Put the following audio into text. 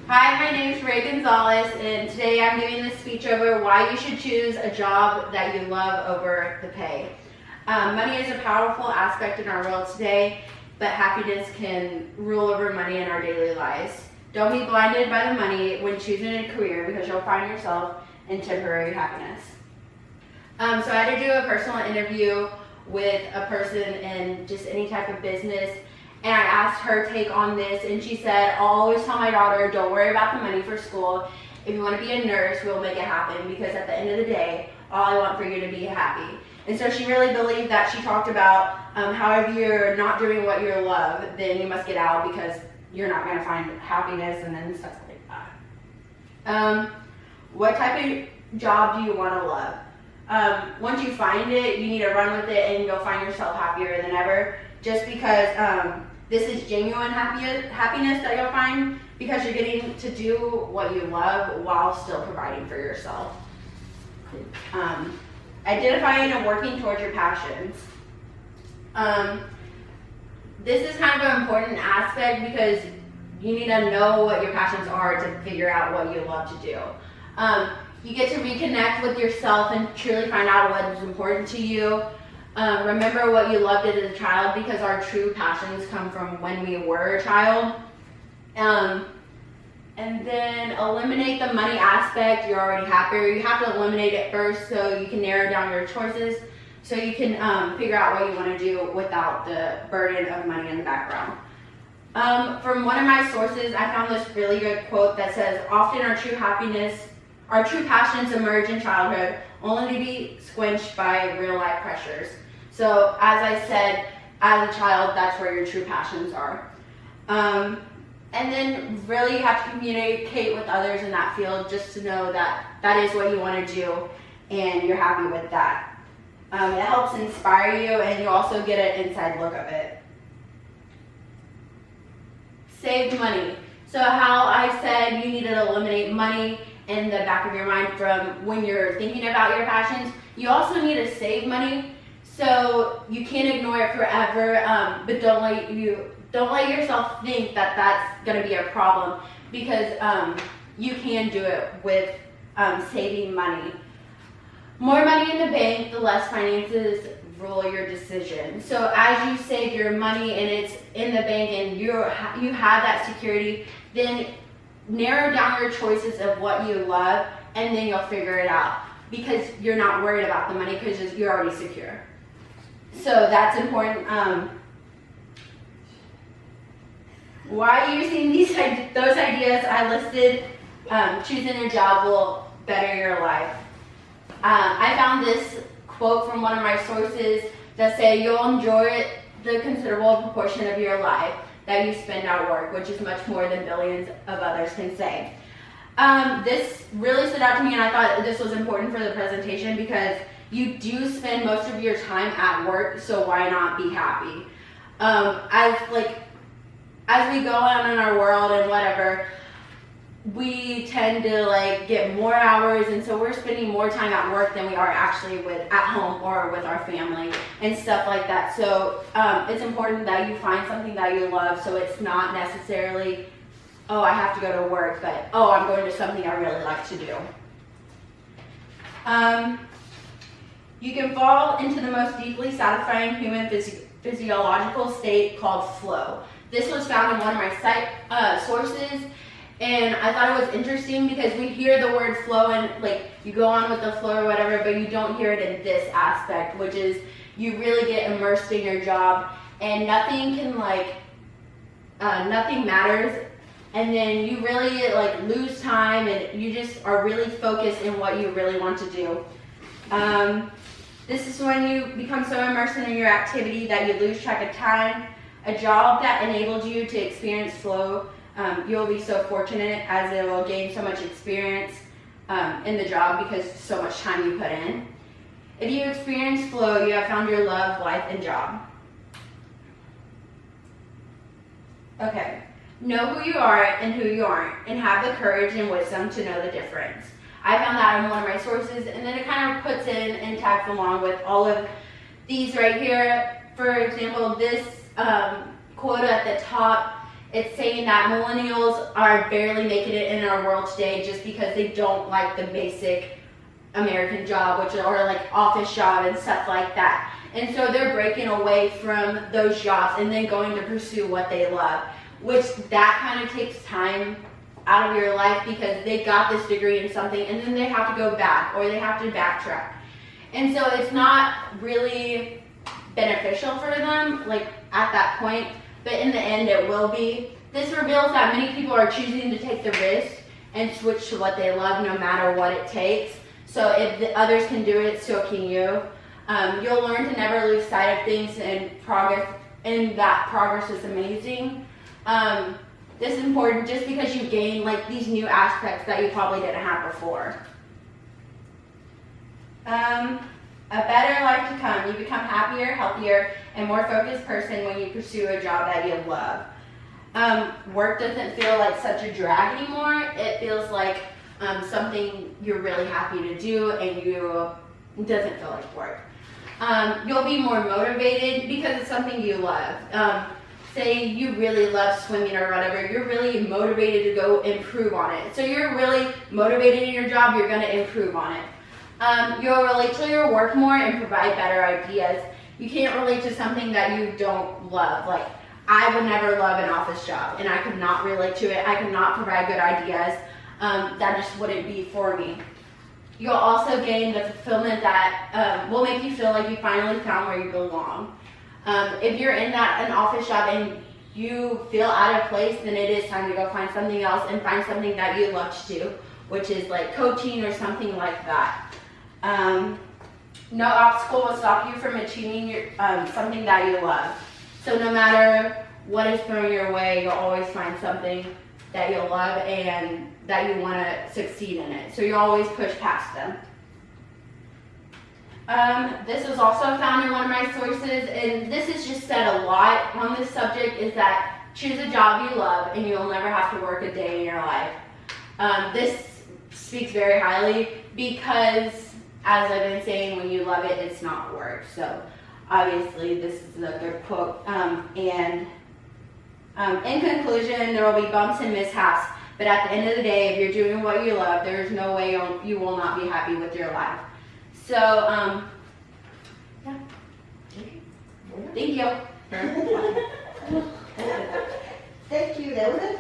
Hi, my name is Ray Gonzalez, and today I'm giving this speech over why you should choose a job that you love over the pay. Money is a powerful aspect in our world today, but happiness can rule over money in our daily lives. Don't be blinded by the money when choosing a career, because you'll find yourself in temporary happiness. So I had to do a personal interview with a person in just any type of business, and I asked her take on this, and she said, I'll always tell my daughter, don't worry about the money for school. If you want to be a nurse, we'll make it happen, because at the end of the day, all I want for you to be happy. And so she really believed that. She talked about how if you're not doing what you love, then you must get out, because you're not going to find happiness and then stuff like that. What type of job do you want to love? Once you find it, you need to run with it, and you'll find yourself happier than ever, just because this is genuine happiness that you'll find, because you're getting to do what you love while still providing for yourself. Identifying and working towards your passions. This is kind of an important aspect, because you need to know what your passions are to figure out what you love to do. You get to reconnect with yourself and truly find out what is important to you. Remember what you loved as a child, because our true passions come from when we were a child. And then eliminate the money aspect. You're already happier. You have to eliminate it first so you can narrow down your choices, so you can figure out what you want to do without the burden of money in the background. From one of my sources, I found this really good quote that says, often our true passions emerge in childhood, only to be squenched by real life pressures. So as I said, as a child, that's where your true passions are. And then really you have to communicate with others in that field, just to know that that is what you want to do and you're happy with that. It helps inspire you, and you also get an inside look of it. Save money. So how I said you need to eliminate money in the back of your mind from when you're thinking about your passions, you also need to save money. So you can't ignore it forever, but don't let yourself think that that's going to be a problem, because you can do it with saving money. More money in the bank, the less finances rule your decision. So as you save your money and it's in the bank and you have that security, then narrow down your choices of what you love, and then you'll figure it out, because you're not worried about the money, because you're already secure. So that's important. While using those ideas I listed, choosing a job will better your life. I found this quote from one of my sources that say, you'll enjoy the considerable proportion of your life that you spend at work, which is much more than billions of others can say. This really stood out to me, and I thought this was important for the presentation, because you do spend most of your time at work, so why not be happy? As we go on in our world and whatever, we tend to get more hours, and so we're spending more time at work than we are actually at home or with our family and stuff like that. So it's important that you find something that you love, so it's not necessarily, oh, I have to go to work, but oh, I'm going to something I really like to do. You can fall into the most deeply satisfying human physiological state called flow. This was found in one of my sources, and I thought it was interesting, because we hear the word flow and you go on with the flow or whatever, but you don't hear it in this aspect, which is you really get immersed in your job, and nothing matters, and then you really lose time, and you just are really focused in what you really want to do. This is when you become so immersed in your activity that you lose track of time. A job that enables you to experience flow, you'll be so fortunate, as it will gain so much experience in the job, because so much time you put in. If you experience flow, you have found your love, life, and job. Okay, know who you are and who you aren't, and have the courage and wisdom to know the difference. I found that in one of my sources, and then it kind of puts in and tags along with all of these right here. For example, this quote at the top it's saying that millennials are barely making it in our world today just because they don't like the basic American job, which are like office job and stuff like that. And so they're breaking away from those jobs and then going to pursue what they love, which that kind of takes time out of your life because they got this degree in something and then they have to go back or they have to backtrack. And so it's not really beneficial for them, like at that point, but in the end it will be. This reveals that many people are choosing to take the risk and switch to what they love no matter what it takes. So if the others can do it, so can you. You'll learn to never lose sight of things and progress, and that progress is amazing. This is important just because you gain like these new aspects that you probably didn't have before. A better life to come. You become happier, healthier, and more focused person when you pursue a job that you love. Work doesn't feel like such a drag anymore. It feels like something you're really happy to do, and it doesn't feel like work. You'll be more motivated because it's something you love. Say you really love swimming or whatever, you're really motivated to go improve on it. So you're really motivated in your job, you're going to improve on it. You'll relate to your work more and provide better ideas. You can't relate to something that you don't love. Like, I would never love an office job, and I could not relate to it. I could not provide good ideas. That just wouldn't be for me. You'll also gain the fulfillment that will make you feel like you finally found where you belong. If you're in an office job and you feel out of place, then it is time to go find something else and find something that you love to do, which is like coaching or something like that. No obstacle will stop you from achieving something that you love. So no matter what is thrown your way, you'll always find something that you'll love and that you want to succeed in it. So you always push past them. This was also found in one of my sources, and this is just said a lot on this subject, is that choose a job you love and you'll never have to work a day in your life. This speaks very highly because, as I've been saying, when you love it, it's not work. So obviously this is a good quote. In conclusion, there will be bumps and mishaps, but at the end of the day, if you're doing what you love, there's no way you will not be happy with your life. So, yeah. Thank you. Thank you. That was it.